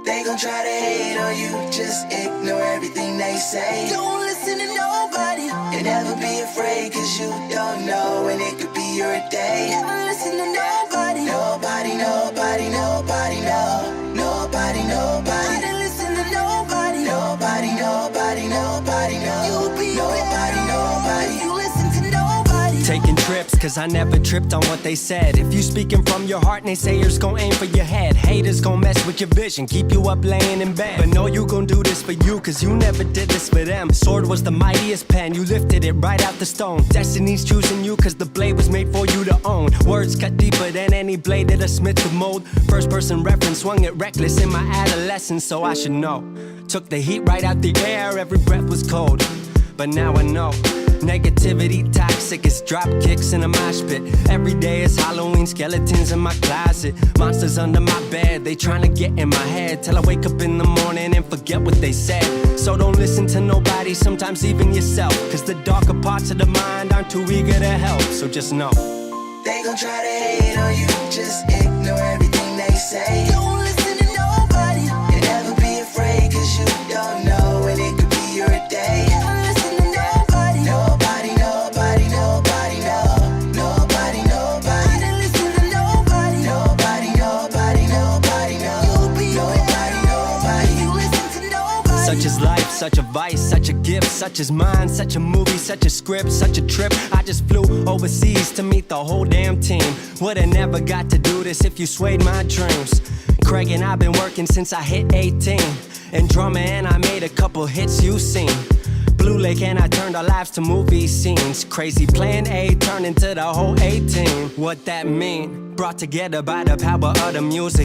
They gon' try to hate on you, just ignore everything they say. Don't listen to nobody, and never be afraid, cause you don't know when it could be your day. Never listen to nobody, nobody, nobody, nobody, no. Nobody, nobody, I didn't listen to nobody, nobody, nobody, nobody, no. You'll be nobody, nobody, you listen to nobody. Taking trips, cause I never tripped on what they said. If you speaking from your heart, naysayers gon' aim for your head. Haters gon' mess with your vision, keep you up laying in bed. But no, you gon' do this for you, cause you never did this for them. Sword was the mightiest pen, you lifted it right out the stone. Destiny's choosing you, cause the blade was made for you to own. Words cut deeper than any blade that a smith could mold. First person reference, swung it reckless in my adolescence, so I should know. Took the heat right out the air, every breath was cold. But now I know, negativity toxic, it's drop kicks in a mosh pit. Every day is Halloween, skeletons in my closet, monsters under my bed, they tryna get in my head. Till I wake up in the morning and forget what they said. So don't listen to nobody, sometimes even yourself, cause the darker parts of the mind aren't too eager to help. So just know, they gon' try to hate on you, just ignore everything they say. Don't listen to nobody, and never be afraid, cause you don't know when it could be your day. Never listen to nobody, nobody, nobody, nobody, no. Nobody, nobody, I didn't listen to nobody, nobody, nobody, nobody, no. You'll be nobody, nobody, you listen to nobody. such is life, such a vice, such a gift, such is mine, such a movie, such a script, such a trip. I just flew overseas to meet the whole damn team. Would've never got to do this if you swayed my dreams. Craig and I've been working since I hit 18. And drumming and I made a couple hits you've seen. Blue Lake and I turned our lives to movie scenes. Crazy plan A turned into the whole A-team. What that mean? Brought together by the power of the music.